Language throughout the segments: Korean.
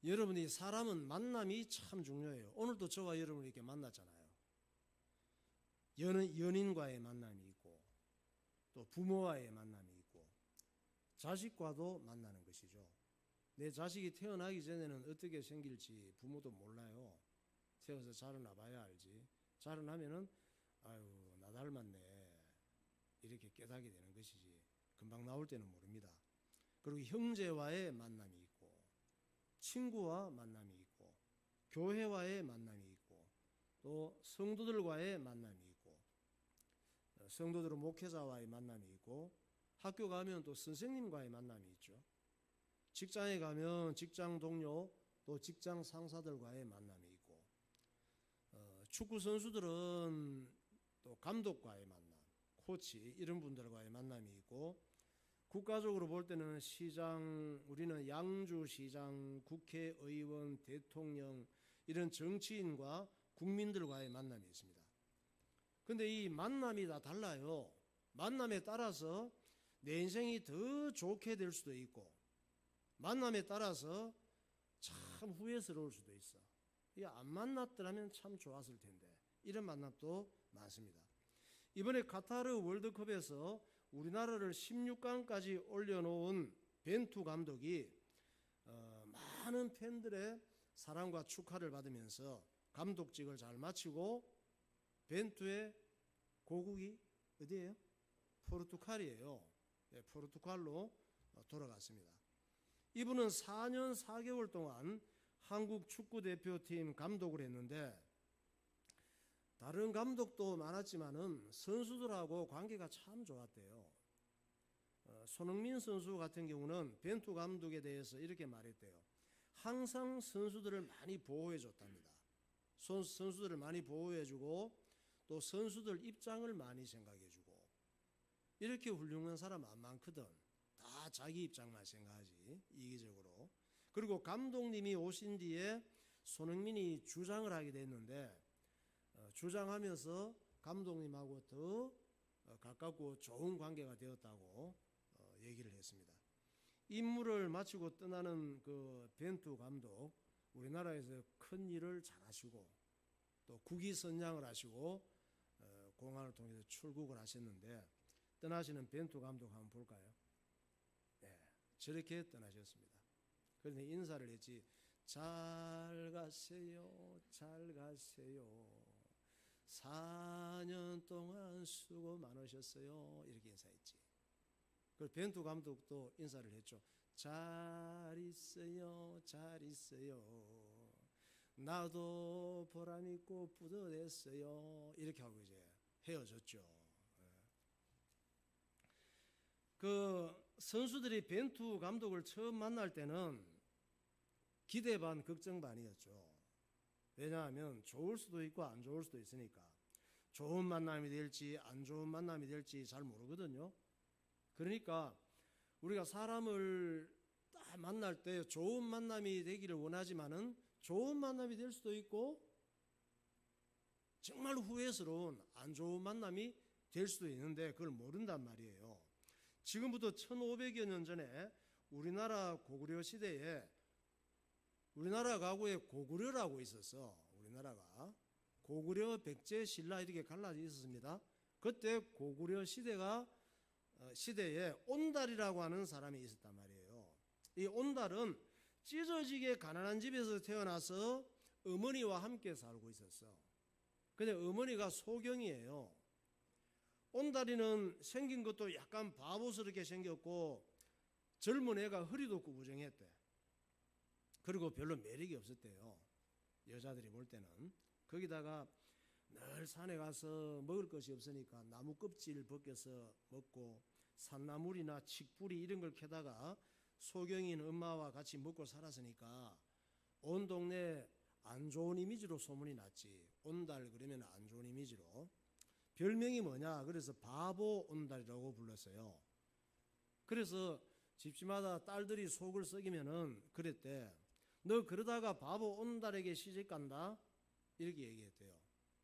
여러분이 사람은 만남이 참 중요해요. 오늘도 저와 여러분이 이렇게 만났잖아요. 연인과의 만남이 있고 또 부모와의 만남이 있고 자식과도 만나는 것이죠. 내 자식이 태어나기 전에는 어떻게 생길지 부모도 몰라요. 태어서 자라나 봐야 알지. 자라나면은 아유 나 닮았네 이렇게 깨닫게 되는 것이지 금방 나올 때는 모릅니다. 그리고 형제와의 만남이 있고 친구와 만남이 있고 교회와의 만남이 있고 또 성도들과의 만남이 있고 성도들은 목회자와의 만남이 있고 학교 가면 또 선생님과의 만남이 있죠. 직장에 가면 직장 동료 또 직장 상사들과의 만남이 있고 축구 선수들은 또 감독과의 만남, 코치 이런 분들과의 만남이 있고 국가적으로 볼 때는 시장, 우리는 양주시장, 국회의원, 대통령 이런 정치인과 국민들과의 만남이 있습니다. 그런데 이 만남이 다 달라요. 만남에 따라서 내 인생이 더 좋게 될 수도 있고 만남에 따라서 참 후회스러울 수도 있어. 이게 안 만났더라면 참 좋았을 텐데 이런 만남도 많습니다. 이번에 카타르 월드컵에서 우리나라를 16강까지 올려놓은 벤투 감독이 많은 팬들의 사랑과 축하를 받으면서 감독직을 잘 마치고 벤투의 고국이 어디예요? 포르투갈이에요. 네, 포르투갈로 돌아갔습니다. 이분은 4년 4개월 동안 한국 축구대표팀 감독을 했는데 다른 감독도 많았지만은 선수들하고 관계가 참 좋았대요. 손흥민 선수 같은 경우는 벤투 감독에 대해서 이렇게 말했대요. 항상 선수들을 많이 보호해 줬답니다. 선수들을 많이 보호해 주고 또 선수들 입장을 많이 생각해 주고 이렇게 훌륭한 사람 안 많거든. 다 자기 입장만 생각하지 이기적으로. 그리고 감독님이 오신 뒤에 손흥민이 주장을 하게 됐는데 주장하면서 감독님하고 더 가깝고 좋은 관계가 되었다고 얘기를 했습니다. 임무를 마치고 떠나는 그 벤투 감독 우리나라에서 큰 일을 잘하시고 또 국위선양을 하시고 공항을 통해서 출국을 하셨는데 떠나시는 벤투 감독 한번 볼까요? 네, 저렇게 떠나셨습니다. 그런데 인사를 했지. 잘 가세요, 잘 가세요. 4년 동안 수고 많으셨어요. 이렇게 인사했지. 그리고 벤투 감독도 인사를 했죠. 잘 있어요, 잘 있어요. 나도 보람있고 뿌듯했어요. 이렇게 하고 이제 헤어졌죠. 그 선수들이 벤투 감독을 처음 만날 때는 기대 반 걱정 반이었죠. 왜냐하면 좋을 수도 있고 안 좋을 수도 있으니까 좋은 만남이 될지 안 좋은 만남이 될지 잘 모르거든요. 그러니까 우리가 사람을 딱 만날 때 좋은 만남이 되기를 원하지만은 좋은 만남이 될 수도 있고 정말 후회스러운 안 좋은 만남이 될 수도 있는데 그걸 모른단 말이에요. 지금부터 1500여 년 전에 우리나라 고구려 시대에 우리나라 가구에 고구려라고 있었어. 우리나라가 고구려, 백제, 신라 이렇게 갈라져 있었습니다. 그때 고구려 시대에 온달이라고 하는 사람이 있었단 말이에요. 이 온달은 찢어지게 가난한 집에서 태어나서 어머니와 함께 살고 있었어. 근데 어머니가 소경이에요. 온달이는 생긴 것도 약간 바보스럽게 생겼고 젊은 애가 허리도 구부정했대. 그리고 별로 매력이 없었대요. 여자들이 볼 때는. 거기다가 늘 산에 가서 먹을 것이 없으니까 나무 껍질 벗겨서 먹고 산나물이나 칡뿌리 이런 걸 캐다가 소경인 엄마와 같이 먹고 살았으니까 온 동네 안 좋은 이미지로 소문이 났지. 온달 그러면 안 좋은 이미지로. 별명이 뭐냐? 그래서 바보 온달이라고 불렀어요. 그래서 집집마다 딸들이 속을 썩이면은 그랬대. 너 그러다가 바보 온달에게 시집간다? 이렇게 얘기했대요.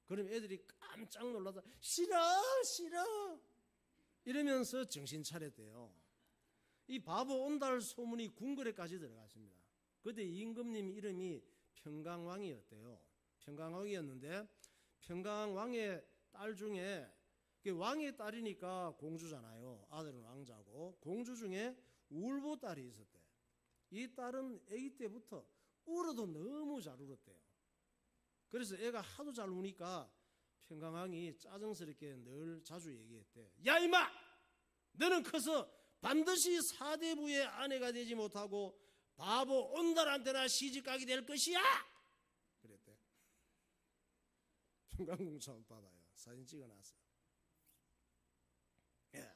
그럼 애들이 깜짝 놀라서 싫어 싫어 이러면서 정신 차렸대요. 이 바보 온달 소문이 궁궐에까지 들어갔습니다. 그때 임금님 이름이 평강왕이었대요. 평강왕이었는데 평강왕의 딸 중에 왕의 딸이니까 공주잖아요. 아들은 왕자고 공주 중에 울보 딸이 있었대. 이 딸은 아기 때부터 울어도 너무 잘 울었대요. 그래서 애가 하도 잘 우니까 평강왕이 짜증스럽게 늘 자주 얘기했대. 야 이마! 너는 커서 반드시 사대부의 아내가 되지 못하고 바보 온달한테나 시집가게 될 것이야! 그랬대. 평강공주 한번 봐봐요. 사진 찍어놨어. 예.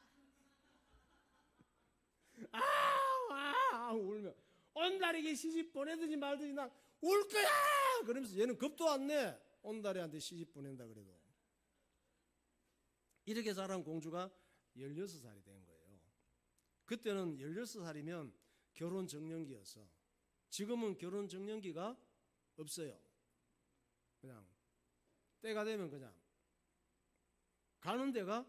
울면 온달에게 시집 보내든지 말든지 나 울 거야! 그러면서 얘는 겁도 안 내. 온달이한테 시집 보낸다 그래도. 이렇게 자란 공주가 16살이 된 거예요. 그때는 16살이면 결혼 정년기였어. 지금은 결혼 정년기가 없어요. 그냥 때가 되면 그냥 가는 데가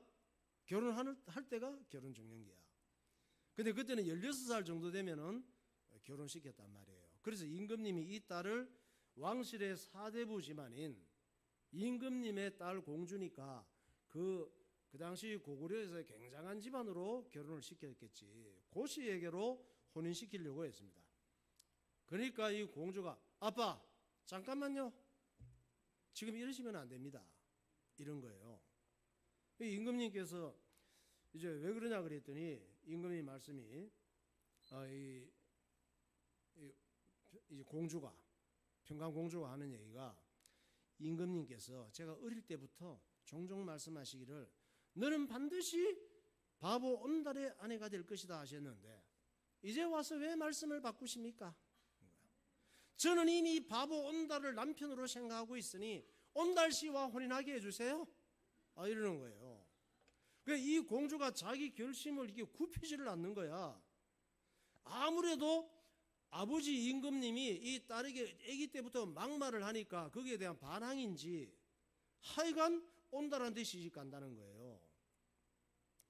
결혼할 때가 결혼 정년기야. 근데 그때는 16살 정도 되면은 결혼시켰단 말이에요. 그래서 임금님이 이 딸을 왕실의 사대부지만인 임금님의 딸 공주니까 그 당시 고구려에서 굉장한 집안으로 결혼을 시켰겠지. 고씨에게로 혼인시키려고 했습니다. 그러니까 이 공주가 아빠 잠깐만요. 지금 이러시면 안 됩니다. 이런 거예요. 임금님께서 이제 왜 그러냐 그랬더니 임금님 말씀이 이 공주가 평강공주가 하는 얘기가 임금님께서 제가 어릴 때부터 종종 말씀하시기를 너는 반드시 바보 온달의 아내가 될 것이다 하셨는데 이제 와서 왜 말씀을 바꾸십니까? 저는 이미 바보 온달을 남편으로 생각하고 있으니 온달 씨와 혼인하게 해주세요. 이러는 거예요. 그러니까 이 공주가 자기 결심을 이렇게 굽히지를 않는 거야. 아무래도 아버지 임금님이 이 딸에게 아기 때부터 막말을 하니까 거기에 대한 반항인지 하여간 온달한테 시집 간다는 거예요.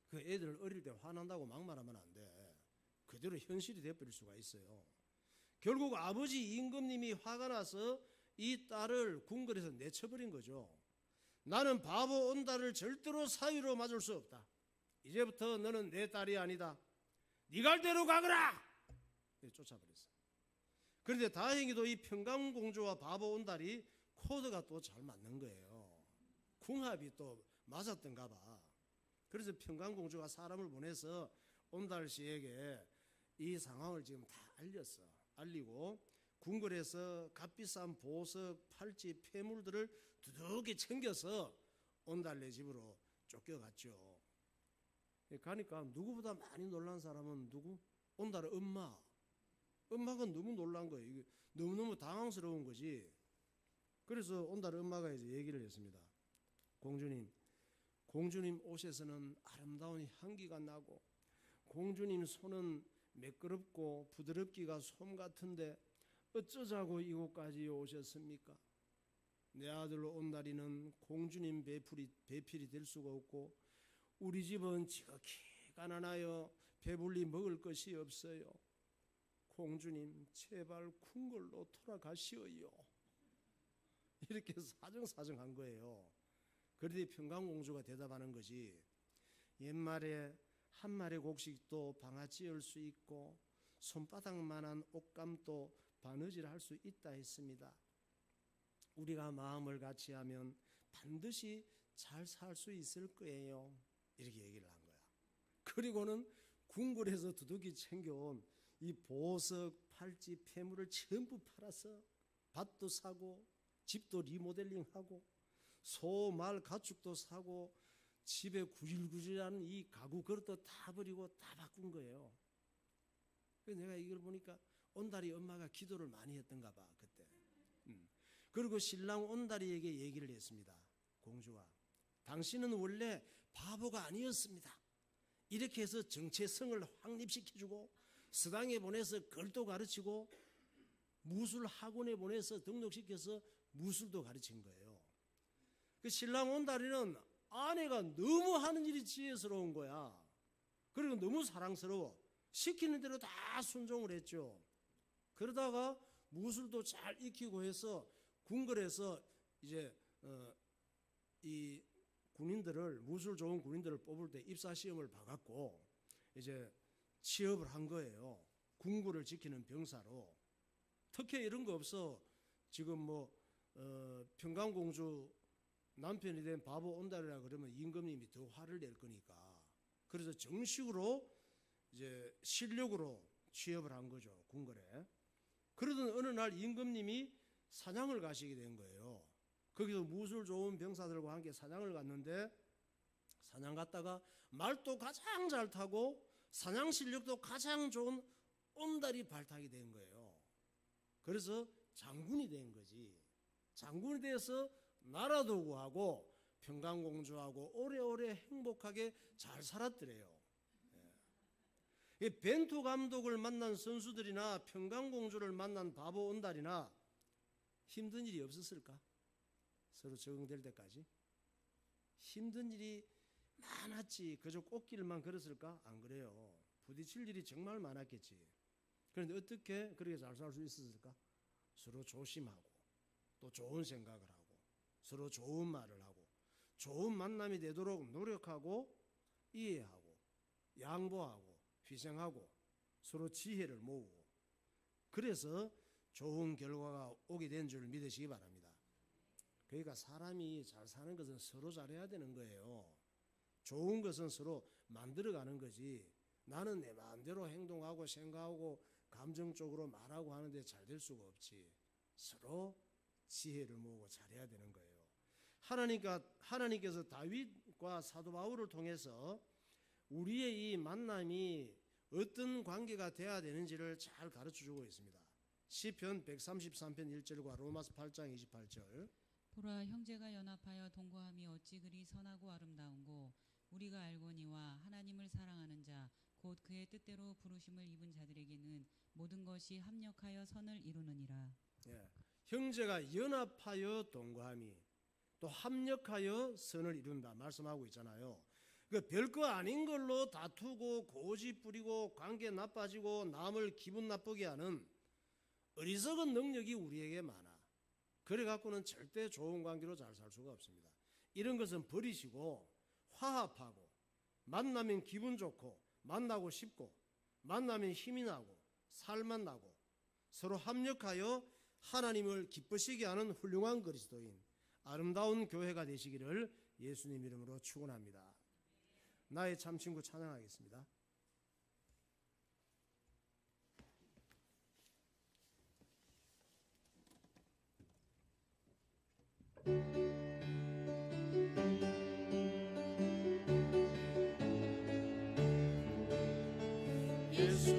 그 애들 어릴 때 화난다고 막말하면 안 돼. 그대로 현실이 돼버릴 수가 있어요. 결국 아버지 임금님이 화가 나서 이 딸을 궁궐에서 내쳐버린 거죠. 나는 바보 온달을 절대로 사위로 맞을 수 없다. 이제부터 너는 내 딸이 아니다. 네 갈 대로 가거라. 쫓아버렸어. 그런데 다행히도 이 평강공주와 바보 온달이 코드가 또 잘 맞는 거예요. 궁합이 또 맞았던가 봐. 그래서 평강공주가 사람을 보내서 온달 씨에게 이 상황을 지금 다 알리고 궁궐에서 값비싼 보석, 팔찌, 폐물들을 두둑이 챙겨서 온달네 집으로 쫓겨갔죠. 가니까 누구보다 많이 놀란 사람은 누구? 온달의 엄마. 엄마가 너무 놀란 거예요. 이게 너무너무 당황스러운 거지. 그래서 온달의 엄마가 이제 얘기를 했습니다. 공주님 옷에서는 아름다운 향기가 나고 공주님 손은 매끄럽고 부드럽기가 솜 같은데 어쩌자고 이곳까지 오셨습니까? 내 아들 온달이는 공주님 배필이 될 수가 없고 우리 집은 지극히 가난하여 배불리 먹을 것이 없어요. 공주님 제발 궁궐로 돌아가시어요. 이렇게 사정사정한 거예요. 그런데 평강공주가 대답하는 것이 옛말에 한 마리 곡식도 방아찌을 수 있고 손바닥만한 옷감도 바느질할 수 있다 했습니다. 우리가 마음을 같이 하면 반드시 잘 살 수 있을 거예요. 이렇게 얘기를 한 거야. 그리고는 궁궐에서 두둑이 챙겨온 이 보석, 팔찌, 폐물을 전부 팔아서 밭도 사고 집도 리모델링하고 소, 말, 가축도 사고 집에 구질구질한 이 가구 그릇도 다 버리고 다 바꾼 거예요. 그래서 내가 이걸 보니까 온달이 엄마가 기도를 많이 했던가 봐 그때. 그리고 신랑 온달이에게 얘기를 했습니다. 공주가 당신은 원래 바보가 아니었습니다. 이렇게 해서 정체성을 확립시켜주고 서당에 보내서 글도 가르치고 무술 학원에 보내서 등록시켜서 무술도 가르친 거예요. 그 신랑 온달이는 아내가 너무 하는 일이 지혜스러운 거야. 그리고 너무 사랑스러워. 시키는 대로 다 순종을 했죠. 그러다가 무술도 잘 익히고 해서 궁궐에서 이제 이 군인들을, 무술 좋은 군인들을 뽑을 때 입사 시험을 봐갖고 이제 취업을 한 거예요. 궁궐을 지키는 병사로. 특혜 이런 거 없어. 지금 뭐 평강공주 남편이 된 바보 온달이라 그러면 임금님이 더 화를 낼 거니까. 그래서 정식으로 이제 실력으로 취업을 한 거죠, 궁궐에. 그러던 어느 날 임금님이 사냥을 가시게 된 거예요. 거기서 무술 좋은 병사들과 함께 사냥을 갔는데, 사냥 갔다가 말도 가장 잘 타고 사냥 실력도 가장 좋은 온달이 발탁이 된 거예요. 그래서 장군이 된 거지. 장군이 돼서 나라도 구하고 평강공주하고 오래오래 행복하게 잘 살았더래요. 벤투 감독을 만난 선수들이나 평강공주를 만난 바보 온달이나 힘든 일이 없었을까? 서로 적응될 때까지 힘든 일이 많았지. 그저 꽃길만 걸었을까? 안 그래요. 부딪힐 일이 정말 많았겠지. 그런데 어떻게 그렇게 잘 살 수 있었을까? 서로 조심하고 또 좋은 생각을 하고 서로 좋은 말을 하고 좋은 만남이 되도록 노력하고 이해하고 양보하고 희생하고 서로 지혜를 모으고, 그래서 좋은 결과가 오게 된 줄 믿으시기 바랍니다. 그러니까 사람이 잘 사는 것은 서로 잘해야 되는 거예요. 좋은 것은 서로 만들어가는 거지. 나는 내 마음대로 행동하고 생각하고 감정적으로 말하고 하는데 잘 될 수가 없지. 서로 지혜를 모으고 잘해야 되는 거예요. 하나님께서 다윗과 사도 바울을 통해서 우리의 이 만남이 어떤 관계가 돼야 되는지를 잘 가르쳐주고 있습니다. 시편 133편 1절과 로마서 8장 28절. 보라, 형제가 연합하여 동거함이 어찌 그리 선하고 아름다운고, 우리가 알거니와 하나님을 사랑하는 자 곧 그의 뜻대로 부르심을 입은 자들에게는 모든 것이 합력하여 선을 이루느니라. 예, 형제가 연합하여 동거함이 또 합력하여 선을 이룬다 말씀하고 있잖아요. 그 별거 아닌 걸로 다투고 고집 부리고 관계 나빠지고 남을 기분 나쁘게 하는 어리석은 능력이 우리에게 많아. 그래 갖고는 절대 좋은 관계로 잘 살 수가 없습니다. 이런 것은 버리시고 화합하고, 만나면 기분 좋고 만나고 싶고 만나면 힘이 나고 살만 나고 서로 합력하여 하나님을 기쁘시게 하는 훌륭한 그리스도인, 아름다운 교회가 되시기를 예수님 이름으로 축원합니다. 나의 참친구 찬양하겠습니다. 예수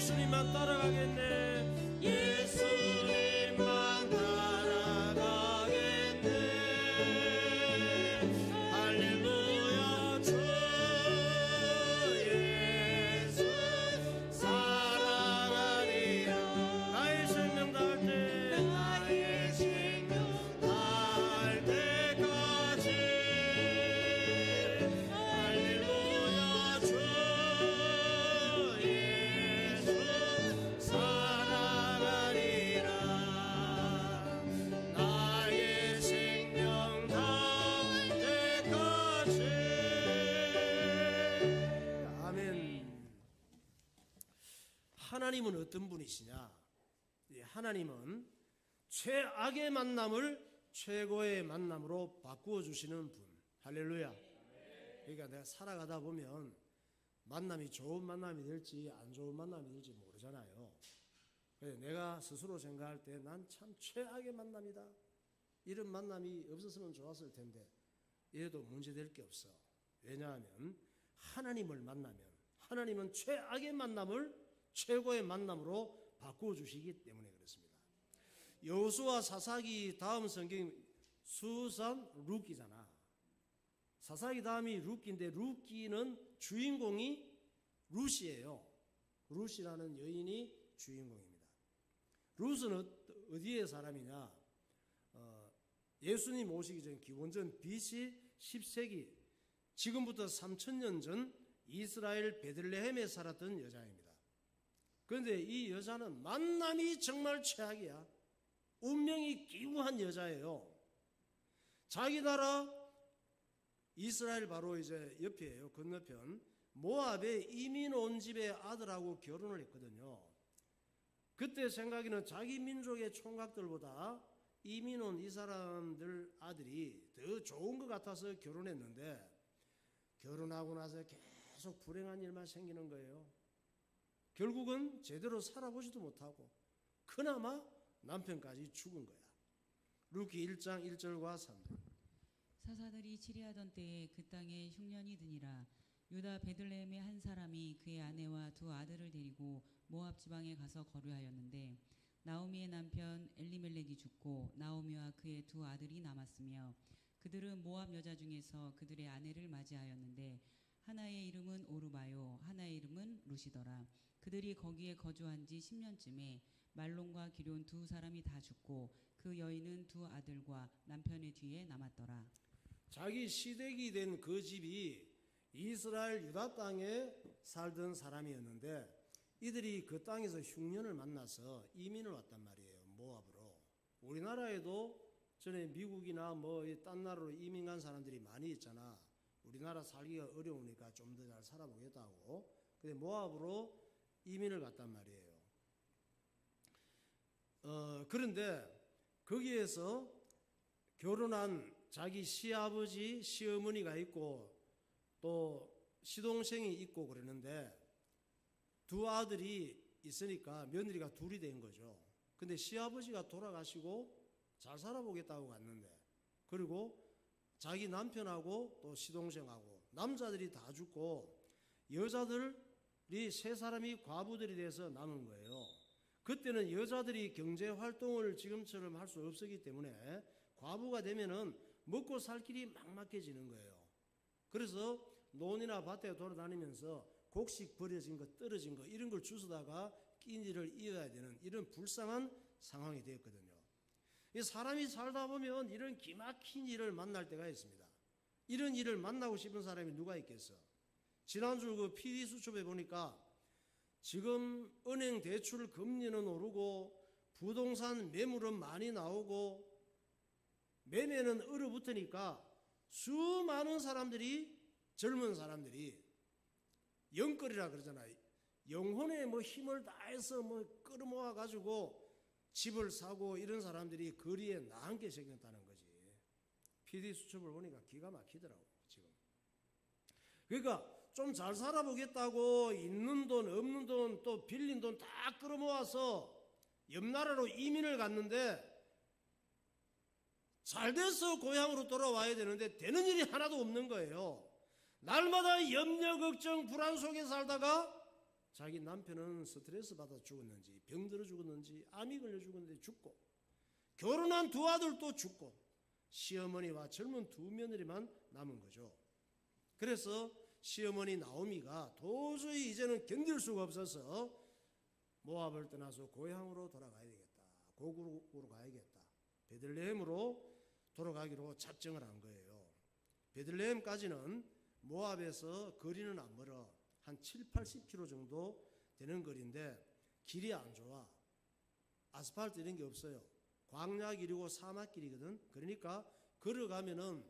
예수님만 따라가겠네. 예수님만 따라가겠네. 할렐루야 주 예수 사랑하리라. 나의 생명 다할 때 나의 생명 다할 때까지 할렐루야 주 예수 사랑하리라. 나의 생명 다할 때까지. 아멘. 하나님은 어떤 분이시냐? 하나님은 최악의 만남을 최고의 만남으로 바꾸어 주시는 분. 할렐루야. 그러니까 내가 살아가다 보면 만남이 좋은 만남이 될지 안 좋은 만남이 될지 모르잖아요. 그래서 내가 스스로 생각할 때 난 참 최악의 만남이다. 이런 만남이 없었으면 좋았을 텐데 이래도 문제될 게 없어. 왜냐하면 하나님을 만나면 하나님은 최악의 만남을 최고의 만남으로 바꾸어 주시기 때문에 그렇습니다. 여호수아 사사기 다음 성경 수산 룻기잖아. 사사기 다음이 룻기인데 룻기는 주인공이 룻이에요. 룻이라는 여인이 주인공입니다. 룻은 어디의 사람이냐? 예수님 오시기 전 기원전 BC 10세기 지금부터 3000년 전 이스라엘 베들레헴에 살았던 여자입니다. 그런데 이 여자는 만남이 정말 최악이야. 운명이 기우한 여자예요. 자기 나라 이스라엘 바로 이제 옆이에요. 건너편 모압에 이민 온 집의 아들하고 결혼을 했거든요. 그때 생각에는 자기 민족의 총각들보다 이민 온 이 사람들 아들이 더 좋은 것 같아서 결혼했는데 결혼하고 나서 계속 불행한 일만 생기는 거예요. 결국은 제대로 살아보지도 못하고 그나마 남편까지 죽은 거야. 룻기 1장 1절과 3절. 사사들이 치리하던 때에 그 땅에 흉년이 드니라. 유다 베들레헴의 한 사람이 그의 아내와 두 아들을 데리고 모압 지방에 가서 거류하였는데 나오미의 남편 엘리멜렉이 죽고 나오미와 그의 두 아들이 남았으며 그들은 모압 여자 중에서 그들의 아내를 맞이하였는데 하나의 이름은 오르바요 하나의 이름은 룻이더라. 그들이 거기에 거주한 지 10년쯤에 말론과 기럨 두 사람이 다 죽고 그 여인은 두 아들과 남편의 뒤에 남았더라. 자기 시댁이 된 그 집이 이스라엘 유다 땅에 살던 사람이었는데 이들이 그 땅에서 흉년을 만나서 이민을 왔단 말이에요. 모압으로. 우리나라에도 전에 미국이나 뭐 딴 나라로 이민 간 사람들이 많이 있잖아. 우리나라 살기가 어려우니까 좀 더 잘 살아보겠다고. 근데 모압으로 이민을 갔단 말이에요. 그런데 거기에서 결혼한 자기 시아버지, 시어머니가 있고 또 시동생이 있고 그러는데 두 아들이 있으니까 며느리가 둘이 된 거죠. 근데 시아버지가 돌아가시고 잘 살아보겠다고 갔는데 그리고 자기 남편하고 또 시동생하고 남자들이 다 죽고 여자들이 세 사람이 과부들이 돼서 남은 거예요. 그때는 여자들이 경제 활동을 지금처럼 할 수 없었기 때문에 과부가 되면은 먹고 살 길이 막막해지는 거예요. 그래서 논이나 밭에 돌아다니면서 곡식 버려진 거, 떨어진 거 이런 걸 주워다가 끼니를 이어야 되는 이런 불쌍한 상황이 되었거든요. 사람이 살다 보면 이런 기막힌 일을 만날 때가 있습니다. 이런 일을 만나고 싶은 사람이 누가 있겠어? 지난주 그 PD수첩에 보니까 지금 은행 대출 금리는 오르고 부동산 매물은 많이 나오고 매매는 얼어붙으니까 수많은 사람들이 젊은 사람들이 영끌이라 그러잖아요. 영혼에 뭐 힘을 다해서 뭐 끌어모아 가지고 집을 사고 이런 사람들이 거리에 나앉게 생겼다는 거지. PD 수첩을 보니까 기가 막히더라고 지금. 그러니까 좀 잘 살아보겠다고 있는 돈 없는 돈 또 빌린 돈 다 끌어모아서 옆 나라로 이민을 갔는데 잘 돼서 고향으로 돌아와야 되는데 되는 일이 하나도 없는 거예요. 날마다 염려 걱정 불안 속에 살다가 자기 남편은 스트레스 받아 죽었는지, 병들어 죽었는지, 암이 걸려 죽었는데 죽고, 결혼한 두 아들도 죽고, 시어머니와 젊은 두 며느리만 남은 거죠. 그래서 시어머니 나오미가 도저히 이제는 견딜 수가 없어서 모압을 떠나서 고향으로 돌아가야 되겠다. 고국으로 가야겠다. 베들레헴으로 돌아가기로 작정을 한 거예요. 베들레헴까지는 모압에서 거리는 안 멀어. 한 7, 80km 정도 되는 거리인데 길이 안 좋아. 아스팔트 이런 게 없어요. 광야길이고 사막길이거든. 그러니까 걸어가면은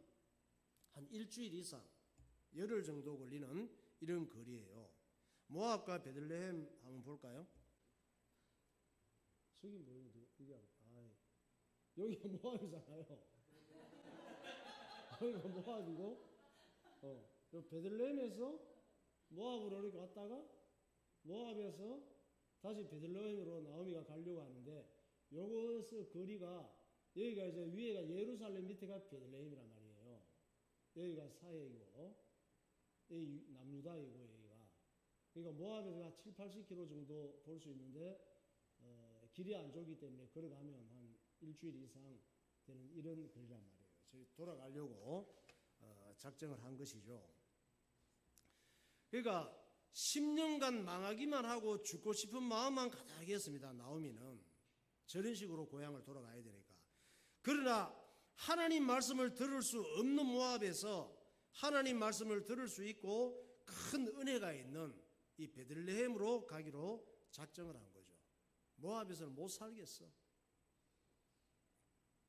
한 일주일 이상, 열흘 정도 걸리는 이런 거리예요. 모압과 베들레헴 한번 볼까요? 저기 뭐예요? 여기가 모압이잖아요. 여기가 모압이고, 베들레헴에서 모압으로 이렇게 왔다가 모압에서 다시 베들레헴으로 나오미가 가려고 하는데, 요것의 거리가, 여기가 이제 위에가 예루살렘, 밑에가 베들레헴이란 말이에요. 여기가 사해이고 여기 남유다이고 여기가, 그러니까 모압에서 7, 80km 정도 볼 수 있는데 길이 안 좋기 때문에 걸어가면 한 일주일 이상 되는 이런 거리란 말이에요. 저희 돌아가려고 작정을 한 것이죠. 그러니까 10년간 망하기만 하고 죽고 싶은 마음만 가득했습니다. 나오미는 저런 식으로 고향을 돌아가야 되니까. 그러나 하나님 말씀을 들을 수 없는 모압에서 하나님 말씀을 들을 수 있고 큰 은혜가 있는 이 베들레헴으로 가기로 작정을 한 거죠. 모압에서는 못 살겠어.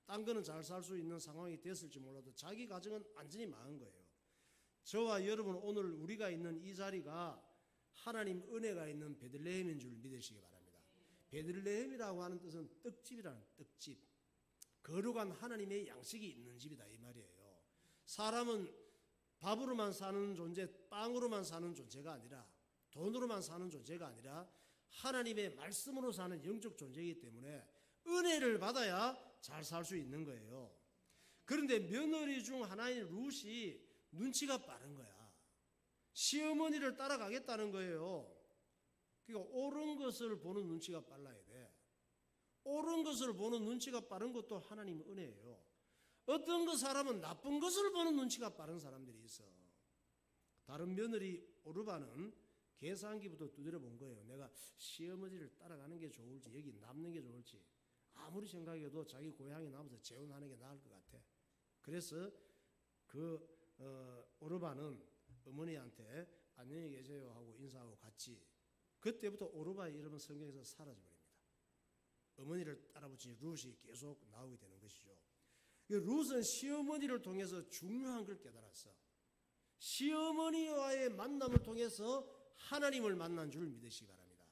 딴 거는 잘 살 수 있는 상황이 됐을지 몰라도 자기 가정은 완전히 망한 거예요. 저와 여러분 오늘 우리가 있는 이 자리가 하나님 은혜가 있는 베들레헴인 줄 믿으시기 바랍니다. 베들레헴이라고 하는 뜻은 떡집이라는 떡집. 거룩한 하나님의 양식이 있는 집이다 이 말이에요. 사람은 밥으로만 사는 존재, 빵으로만 사는 존재가 아니라, 돈으로만 사는 존재가 아니라 하나님의 말씀으로 사는 영적 존재이기 때문에 은혜를 받아야 잘 살 수 있는 거예요. 그런데 며느리 중 하나인 룻이 눈치가 빠른 거야. 시어머니를 따라가겠다는 거예요. 그러니까 옳은 것을 보는 눈치가 빨라야 돼. 옳은 것을 보는 눈치가 빠른 것도 하나님 은혜예요. 어떤 그 사람은 나쁜 것을 보는 눈치가 빠른 사람들이 있어. 다른 며느리 오르바는 계산기부터 두드려 본 거예요. 내가 시어머니를 따라가는 게 좋을지 여기 남는 게 좋을지. 아무리 생각해도 자기 고향에 남아서 재혼하는 게 나을 것 같아. 그래서 오르바는 어머니한테 안녕히 계세요 하고 인사하고 갔지. 그때부터 오르바의 이름은 성경에서 사라져버립니다. 어머니를 따라붙인 룻이 계속 나오게 되는 것이죠. 룻은 시어머니를 통해서 중요한 걸 깨달았어. 시어머니와의 만남을 통해서 하나님을 만난 줄 믿으시기 바랍니다.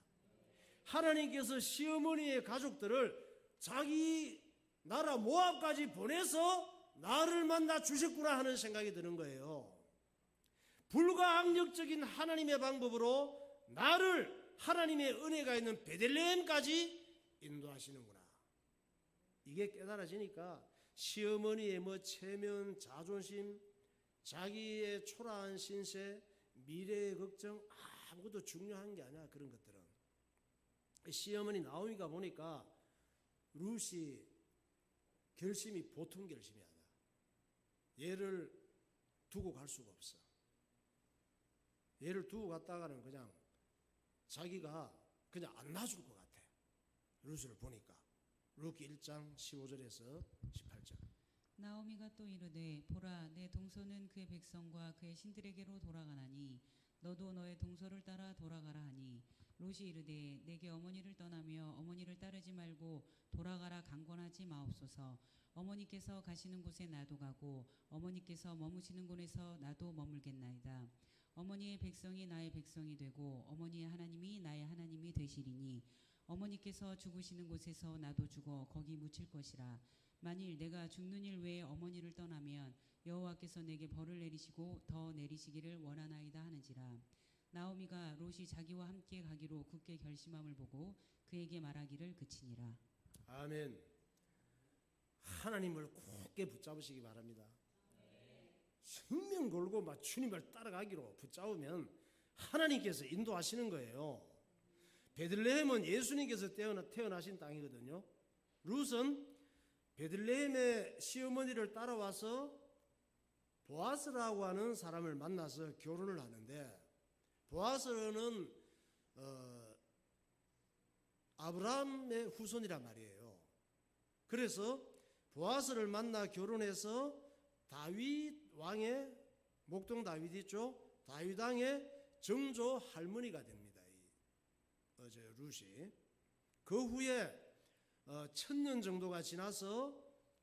하나님께서 시어머니의 가족들을 자기 나라 모압까지 보내서 나를 만나 주셨구나 하는 생각이 드는 거예요. 불가항력적인 하나님의 방법으로 나를 하나님의 은혜가 있는 베들레헴까지 인도하시는구나. 이게 깨달아지니까 시어머니의 체면, 자존심, 자기의 초라한 신세, 미래의 걱정 아무것도 중요한 게 아니야. 그런 것들은 시어머니 나오미가 보니까 룻이 결심이 보통 결심이 아니야. 얘를 두고 갈 수가 없어. 얘를 두고 갔다가는 그냥 자기가 그냥 안 놔줄 것 같아. 룻을 보니까. 룻기 1장 15절에서 18절. 나오미가 또 이르되 보라 내 동서는 그의 백성과 그의 신들에게로 돌아가나니 너도 너의 동서를 따라 돌아가라 하니 롯이 이르되 내게 어머니를 떠나며 어머니를 따르지 말고 돌아가라 강권하지 마옵소서. 어머니께서 가시는 곳에 나도 가고 어머니께서 머무시는 곳에서 나도 머물겠나이다. 어머니의 백성이 나의 백성이 되고 어머니의 하나님이 나의 하나님이 되시리니 어머니께서 죽으시는 곳에서 나도 죽어 거기 묻힐 것이라. 만일 내가 죽는 일 외에 어머니를 떠나면 여호와께서 내게 벌을 내리시고 더 내리시기를 원하나이다 하는지라. 나오미가 롯이 자기와 함께 가기로 굳게 결심함을 보고 그에게 말하기를 그치니라. 아멘. 하나님을 굳게 붙잡으시기 바랍니다. 생명 걸고 주님을 따라가기로 붙잡으면 하나님께서 인도하시는 거예요. 베들레헴은 예수님께서 태어나신 땅이거든요. 룻은 베들레헴의 시어머니를 따라와서 보아스라고 하는 사람을 만나서 결혼을 하는데, 보아스는 아브라함의 후손이란 말이에요. 그래서 보아스를 만나 결혼해서 다윗 왕의 목동 다윗 있죠? 다윗 왕의 정조 할머니가 됩니다. 룻이. 그 후에 1000년 정도가 지나서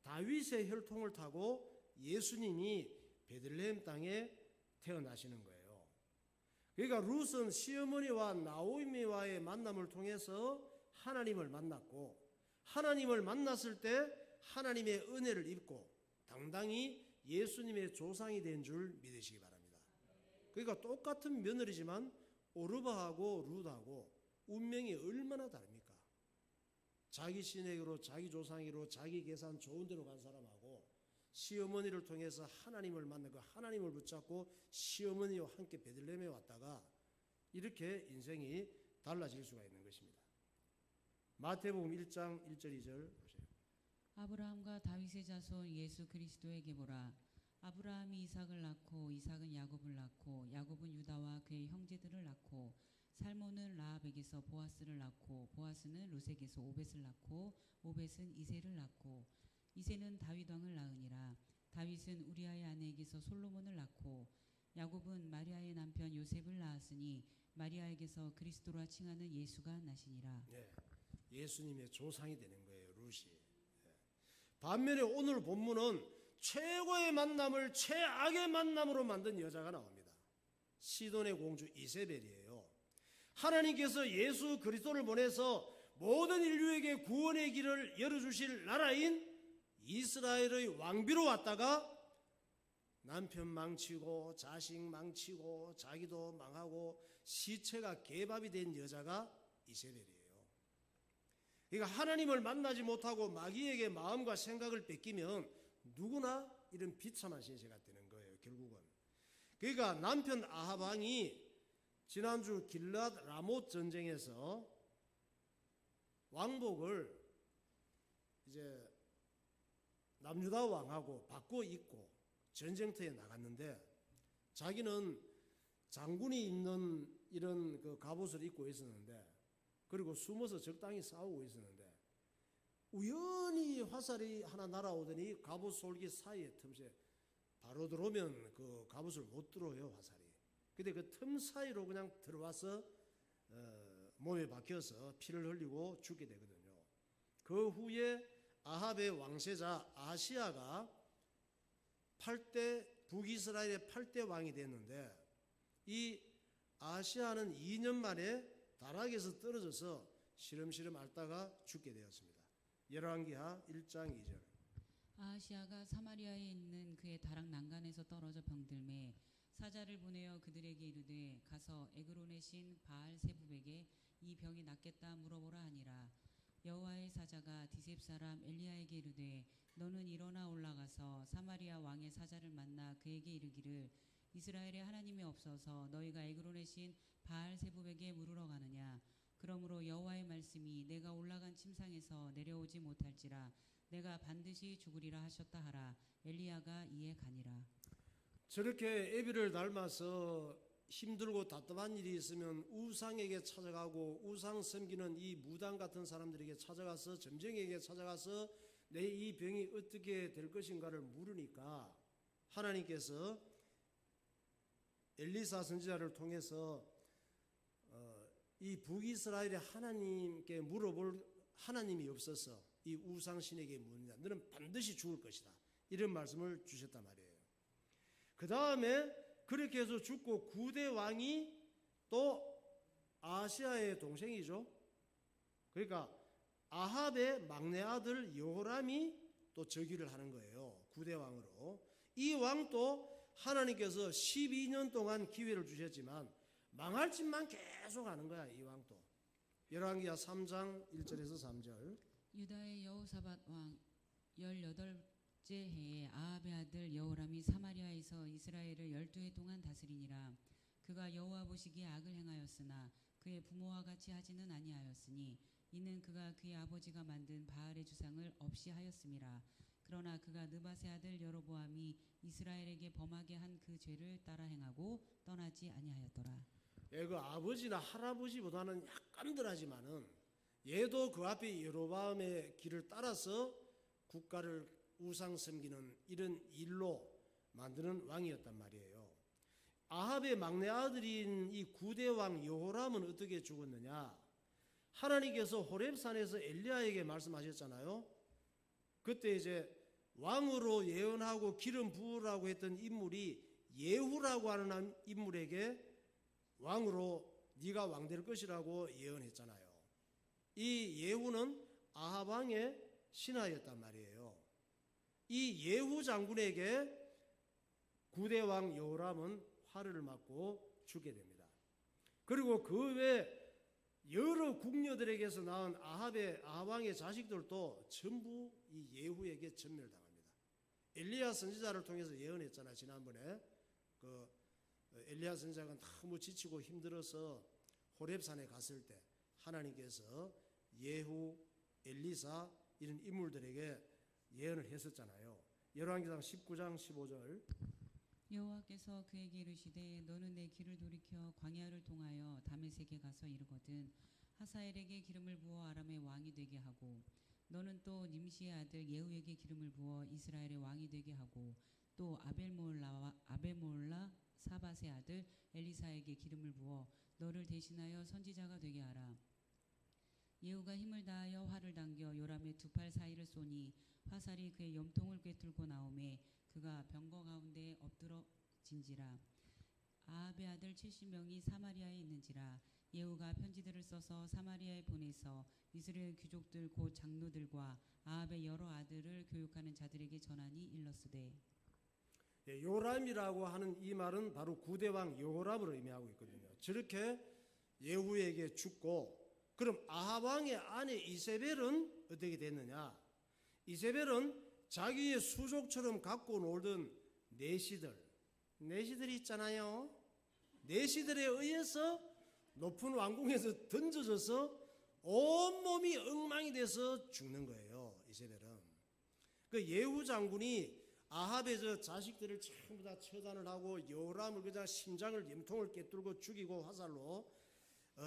다윗의 혈통을 타고 예수님이 베들레헴 땅에 태어나시는 거예요. 그러니까 룻은 시어머니와 나오미와의 만남을 통해서 하나님을 만났고, 하나님을 만났을 때 하나님의 은혜를 입고 당당히 예수님의 조상이 된 줄 믿으시기 바랍니다. 그러니까 똑같은 며느리지만 오르바하고 룻하고 운명이 얼마나 다릅니까? 자기 신에게로, 자기 조상으로, 자기 계산 좋은 데로 간 사람하고 시어머니를 통해서 하나님을 만나고 하나님을 붙잡고 시어머니와 함께 베들레헴에 왔다가 이렇게 인생이 달라질 수가 있는 것입니다. 마태복음 1장 1절 2절 보세요. 아브라함과 다윗의 자손 예수 그리스도에게 보라. 아브라함이 이삭을 낳고 이삭은 야곱을 낳고 야곱은 유다와 그의 형제들을 낳고 살몬은 라합에게서 보아스를 낳고 보아스는 룻에게서 오벳을 낳고 오벳은 이새를 낳고 이새는 다윗 왕을 낳으니라. 다윗은 우리아의 아내에게서 솔로몬을 낳고 야곱은 마리아의 남편 요셉을 낳았으니 마리아에게서 그리스도라 칭하는 예수가 나시니라. 네, 예수님의 조상이 되는 거예요, 룻이. 반면에 오늘 본문은 최고의 만남을 최악의 만남으로 만든 여자가 나옵니다. 시돈의 공주 이세벨이에요. 하나님께서 예수 그리스도를 보내서 모든 인류에게 구원의 길을 열어주실 나라인 이스라엘의 왕비로 왔다가 남편 망치고 자식 망치고 자기도 망하고 시체가 개밥이 된 여자가 이세벨이에요. 그러니까 하나님을 만나지 못하고 마귀에게 마음과 생각을 뺏기면 누구나 이런 비참한 신세가 되는 거예요, 결국은. 그러니까 남편 아합 왕이 지난주 길랏 라못 전쟁에서 왕복을 이제 남유다 왕하고 바꿔 입고 전쟁터에 나갔는데, 자기는 장군이 입는 이런 그 갑옷을 입고 있었는데, 그리고 숨어서 적당히 싸우고 있었는데 우연히 화살이 하나 날아오더니 갑옷 솔기 사이에 틈새 바로 들어오면 그 갑옷을 못 들어요, 화살이. 근데 그 틈 사이로 그냥 들어와서 몸에 박혀서 피를 흘리고 죽게 되거든요. 그 후에 아합의 왕세자 아시아가 북이스라엘의 8대 왕이 됐는데, 이 아시아는 2년 만에 다락에서 떨어져서 시름시름 앓다가 죽게 되었습니다. 열왕기하 1장 2절. 아하시아가 사마리아에 있는 그의 다락 난간에서 떨어져 병들매 사자를 보내어 그들에게 이르되 가서 에그론의 신 바알 세부백에 이 병이 낫겠다 물어보라 하니라. 여호와의 사자가 디셉 사람 엘리야에게 이르되 너는 일어나 올라가서 사마리아 왕의 사자를 만나 그에게 이르기를 이스라엘의 하나님이 없어서 너희가 에그론의 신 바알 세부백에 물으러 가느냐. 그러므로 여호와의 말씀이 내가 올라간 침상에서 내려오지 못할지라 내가 반드시 죽으리라 하셨다 하라. 엘리야가 이에 가니라. 저렇게 애비를 닮아서 힘들고 답답한 일이 있으면 우상에게 찾아가고 우상 섬기는 이 무당 같은 사람들에게 찾아가서 점쟁이에게 찾아가서 내 이 병이 어떻게 될 것인가를 물으니까 하나님께서 엘리사 선지자를 통해서 이 북이스라엘의 하나님께 물어볼 하나님이 없어서 이 우상신에게 묻느냐, 너는 반드시 죽을 것이다, 이런 말씀을 주셨단 말이에요. 그 다음에 그렇게 해서 죽고 9대 왕이 또 아시아의 동생이죠. 그러니까 아합의 막내 아들 여호람이 또 즉위를 하는 거예요, 9대 왕으로. 이 왕도 하나님께서 12년 동안 기회를 주셨지만 망할 짓만 계속 하는 거야, 이 왕도. 열왕기하 3장 1절에서 3절. 유다의 여호사밧 왕 18째 해에 아합의 아들 여호람이 사마리아에서 이스라엘을 12해 동안 다스리니라. 그가 여호와 보시기에 악을 행하였으나 그의 부모와 같이 하지는 아니하였으니 이는 그가 그의 아버지가 만든 바알의 주상을 없이 하였음이라. 그러나 그가 느밧의 아들 여로보암이 이스라엘에게 범하게 한 그 죄를 따라 행하고 떠나지 아니하였더라. 예, 그 아버지나 할아버지보다는 약간 덜하지만은 얘도 그 앞에 여로보암의 길을 따라서 국가를 우상 섬기는 이런 일로 만드는 왕이었단 말이에요. 아합의 막내 아들인 이 구대 왕 여호람은 어떻게 죽었느냐? 하나님께서 호렙산에서 엘리야에게 말씀하셨잖아요. 그때 이제 왕으로 예언하고 기름 부으라고 했던 인물이 예후라고 하는 인물에게 왕으로 네가 왕 될 것이라고 예언했잖아요. 이 예후는 아합 왕의 신하였단 말이에요. 이 예후 장군에게 구대 왕 여호람은 화를 맞고 죽게 됩니다. 그리고 그 외 여러 궁녀들에게서 낳은 아합 왕의 자식들도 전부 이 예후에게 전멸당합니다. 엘리야 선지자를 통해서 예언했잖아요. 지난번에 그 엘리야 선지자가 너무 지치고 힘들어서 호렙산에 갔을 때 하나님께서 예후, 엘리사 이런 인물들에게 예언을 했었잖아요. 열왕기상 19장 15절. 여호와께서 그에게 이르시되 너는 내 길을 돌이켜 광야를 통하여 다메섹에 가서 이르거든 하사엘에게 기름을 부어 아람의 왕이 되게 하고 너는 또 님시의 아들 예후에게 기름을 부어 이스라엘의 왕이 되게 하고 또 아벨몰라 사밧의 아들 엘리사에게 기름을 부어 너를 대신하여 선지자가 되게 하라. 예후가 힘을 다하여 활을 당겨 요람의 두 팔 사이를 쏘니 화살이 그의 염통을 꿰뚫고 나오매 그가 병거 가운데 엎드러진지라. 아합의 아들 70명이 사마리아에 있는지라. 예후가 편지들을 써서 사마리아에 보내서 이스라엘 귀족들 곧 장로들과 아합의 여러 아들을 교육하는 자들에게 전하니 일렀으되. 요람이라고 하는 이 말은 바로 구대왕 여호람을 의미하고 있거든요. 저렇게 예후에게 죽고 그럼 아합 왕의 아내 이세벨은 어떻게 됐느냐? 이세벨은 자기의 수족처럼 갖고 놀던 내시들이 있잖아요. 내시들에 의해서 높은 왕궁에서 던져져서 온몸이 엉망이 돼서 죽는 거예요. 이세벨은. 그 예후 장군이 아합의 저 자식들을 전부 다 처단을 하고 여호람을 그냥 심장을 염통을 꿰뚫고 죽이고 화살로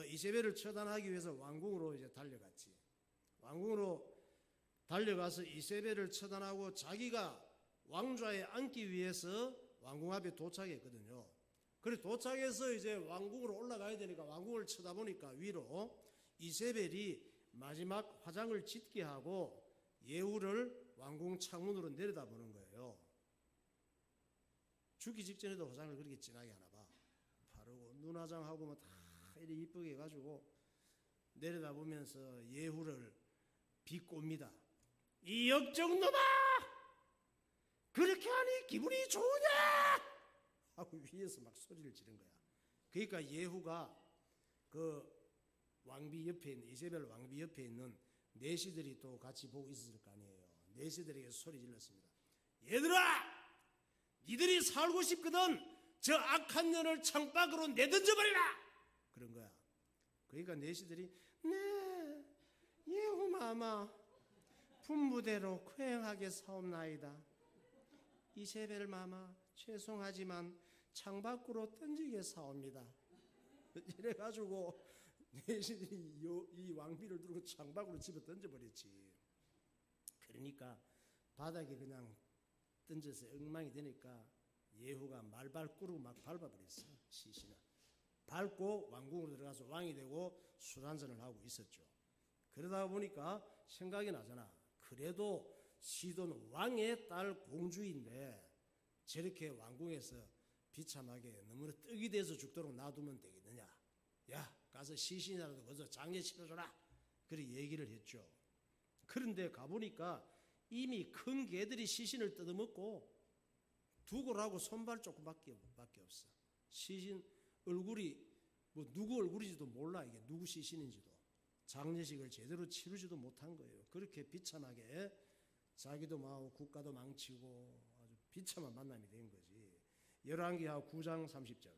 이세벨을 처단하기 위해서 왕궁으로 이제 달려갔지. 왕궁으로 달려가서 이세벨을 처단하고 자기가 왕좌에 앉기 위해서 왕궁 앞에 도착했거든요. 그래 도착해서 이제 왕궁으로 올라가야 되니까 왕궁을 쳐다보니까 위로 이세벨이 마지막 화장을 짓게 하고 예후를 왕궁 창문으로 내려다보는 거예요. 죽기 직전에도 화장을 그렇게 진하게 하나 봐. 바르고 눈 화장하고 뭐 다 이렇게 이쁘게 해가지고 내려다보면서 예후를 비꼽니다. 이 역정놈아! 그렇게 하니 기분이 좋으냐? 하고 위에서 막 소리를 지른 거야. 그러니까 예후가 그 왕비 옆에 있는 이세벨 왕비 옆에 있는 내시들이 또 같이 보고 있었을 거 아니에요. 내시들에게 소리 질렀습니다. 얘들아! 니들이 살고 싶거든 저 악한 년을 창밖으로 내던져버리라! 그런 거야. 그러니까 내시들이 네 예후마마 분부대로 거행하게 사옵나이다. 이세벨 마마 죄송하지만 창밖으로 던지게 사옵니다. 이래가지고 내시들이 이 왕비를 들고 창밖으로 집어 던져버렸지. 그러니까 바닥에 그냥 던져서 엉망이 되니까 예후가 말발 꾸르고 막 밟아버렸어. 시신을 밟고 왕궁으로 들어가서 왕이 되고 술 한잔을 하고 있었죠. 그러다 보니까 생각이 나잖아. 그래도 시돈 왕의 딸 공주인데 저렇게 왕궁에서 비참하게 너무나 떡이 돼서 죽도록 놔두면 되겠느냐. 야 가서 시신이라도 거기서 장례 치러줘라. 그렇게 얘기를 했죠. 그런데 가보니까 이미 큰 개들이 시신을 뜯어먹고 두고라고 손발 조금밖에 없어. 시신 얼굴이 뭐 누구 얼굴인지도 몰라. 이게 누구 시신인지도. 장례식을 제대로 치르지도 못한 거예요. 그렇게 비참하게 자기도 망하고 국가도 망치고 아주 비참한 만남이 된 거지. 열왕기하 9장 30절.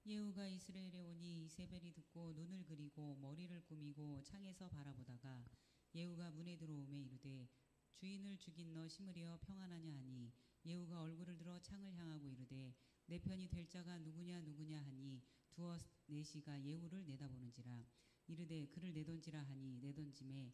예후가 이스라엘에 오니 이세벨이 듣고 눈을 그리고 머리를 꾸미고 창에서 바라보다가 예후가 문에 들어오매 이르되 주인을 죽인 너 시므리여 평안하냐 하니 예후가 얼굴을 들어 창을 향하고 이르되 내 편이 될 자가 누구냐 하니 두어 넷이가 예후를 내다보는지라. 이르되 그를 내던지라 하니 내던짐에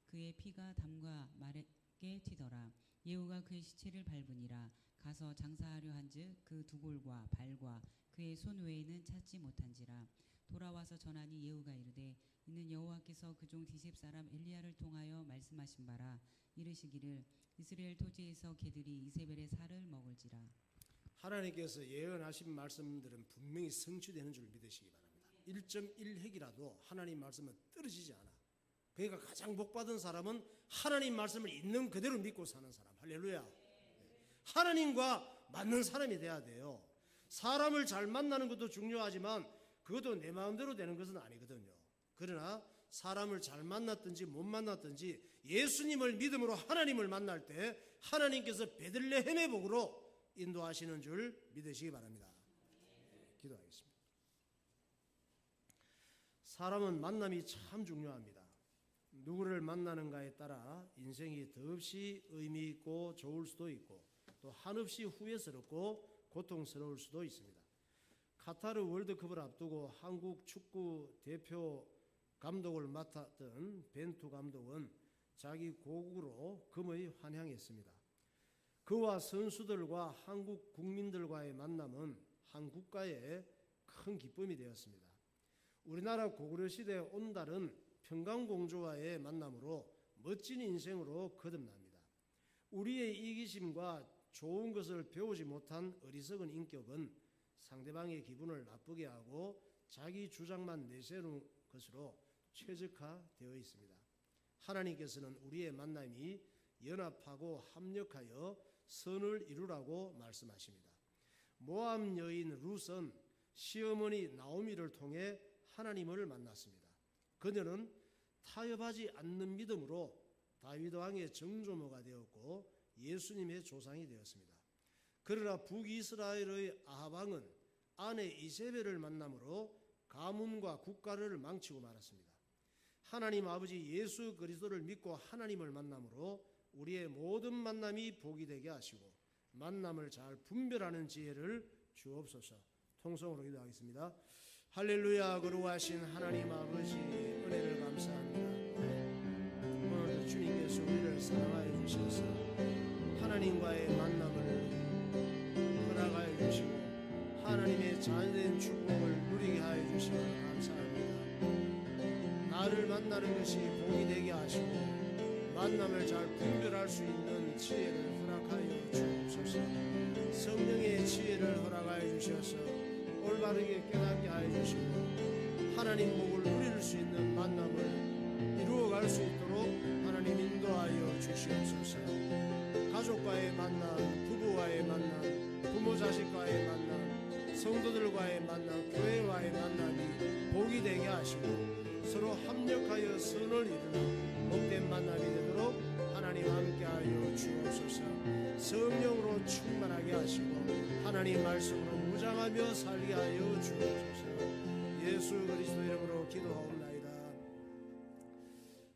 그의 피가 담과 말에 튀더라. 예후가 그의 시체를 밟으니라. 가서 장사하려 한즉 그 두 골과 발과 그의 손 외에는 찾지 못한지라. 돌아와서 전하니 예후가 이르되 이는 여호와께서 그종 디셉 사람 엘리야를 통하여 말씀하신 바라. 이르시기를 이스라엘 토지에서 개들이 이세벨의 살을 먹을지라. 하나님께서 예언하신 말씀들은 분명히 성취되는 줄 믿으시기 바랍니다. 1.1핵이라도 하나님 말씀은 떨어지지 않아. 그러니까 가장 복받은 사람은 하나님 말씀을 있는 그대로 믿고 사는 사람. 할렐루야. 하나님과 맞는 사람이 돼야 돼요. 사람을 잘 만나는 것도 중요하지만 그것도 내 마음대로 되는 것은 아니거든요. 그러나 사람을 잘 만났든지 못 만났든지 예수님을 믿음으로 하나님을 만날 때 하나님께서 베들레헴의 복으로 인도하시는 줄 믿으시기 바랍니다. 기도하겠습니다. 사람은 만남이 참 중요합니다. 누구를 만나는가에 따라 인생이 더없이 의미 있고 좋을 수도 있고 또 한없이 후회스럽고 고통스러울 수도 있습니다. 카타르 월드컵을 앞두고 한국 축구 대표 감독을 맡았던 벤투 감독은 자기 고국으로 금의 환향했습니다. 그와 선수들과 한국 국민들과의 만남은 한 국가의 큰 기쁨이 되었습니다. 우리나라 고구려시대 온달은 평강공주와의 만남으로 멋진 인생으로 거듭납니다. 우리의 이기심과 좋은 것을 배우지 못한 어리석은 인격은 상대방의 기분을 나쁘게 하고 자기 주장만 내세우는 것으로 최적화되어 있습니다. 하나님께서는 우리의 만남이 연합하고 합력하여 선을 이루라고 말씀하십니다. 모압 여인 룻은 시어머니 나오미를 통해 하나님을 만났습니다. 그녀는 타협하지 않는 믿음으로 다윗 왕의 정조모가 되었고 예수님의 조상이 되었습니다. 그러나 북이스라엘의 아합 왕은 아내 이세벨을 만남으로 가문과 국가를 망치고 말았습니다. 하나님 아버지 예수 그리스도를 믿고 하나님을 만남으로 우리의 모든 만남이 복이 되게 하시고 만남을 잘 분별하는 지혜를 주옵소서. 통성으로 기도하겠습니다. 할렐루야. 거룩하신 하나님 아버지 은혜를 감사합니다. 오늘도 주님께서 우리를 사랑하여 주셔서 하나님과의 만남을 허락하여 주시고 하나님의 자녀된 축복을 누리게 하여 주시고 감사합니다. 나를 만나는 것이 복이 되게 하시고 만남을 잘 분별할 수 있는 지혜를 허락하여 주옵소서. 성령의 지혜를 허락하여 주셔서 올바르게 깨닫게 하여 주시고 하나님 복을 누릴 수 있는 만남을 이루어갈 수 있도록 하나님 인도하여 주시옵소서. 가족과의 만남, 부부와의 만남, 부모 자식과의 만남, 성도들과의 만남, 교회와의 만남이 복이 되게 하시고 서로 합력하여 선을 이루는 복된 만남이 되도록 하나님 함께하여 주옵소서. 성령으로 충만하게 하시고 하나님 말씀으로 무장하며 살게 하여 주옵소서. 예수 그리스도 이름으로 기도하옵나이다.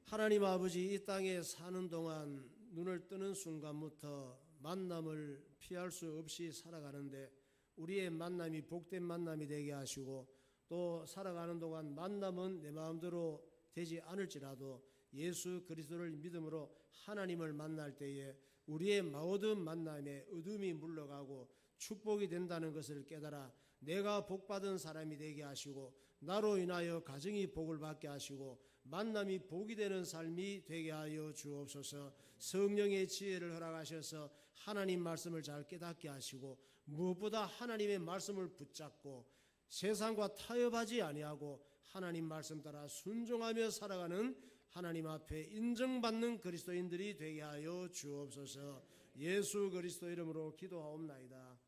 하나님 아버지, 이 땅에 사는 동안 눈을 뜨는 순간부터 만남을 피할 수 없이 살아가는데 우리의 만남이 복된 만남이 되게 하시고 또 살아가는 동안 만남은 내 마음대로 되지 않을지라도 예수 그리스도를 믿음으로 하나님을 만날 때에 우리의 모든 만남에 어둠이 물러가고 축복이 된다는 것을 깨달아 내가 복받은 사람이 되게 하시고 나로 인하여 가정이 복을 받게 하시고 만남이 복이 되는 삶이 되게 하여 주옵소서. 성령의 지혜를 허락하셔서 하나님 말씀을 잘 깨닫게 하시고 무엇보다 하나님의 말씀을 붙잡고 세상과 타협하지 아니하고 하나님 말씀 따라 순종하며 살아가는 하나님 앞에 인정받는 그리스도인들이 되게 하여 주옵소서. 예수 그리스도 이름으로 기도하옵나이다.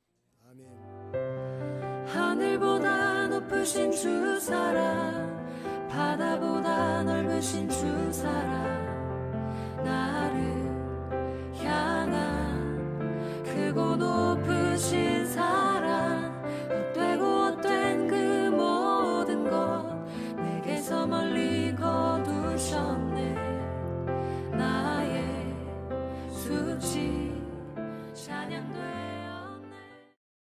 아멘. 하늘보다 높으신 주 사랑, 바다보다 넓으신 주 사랑,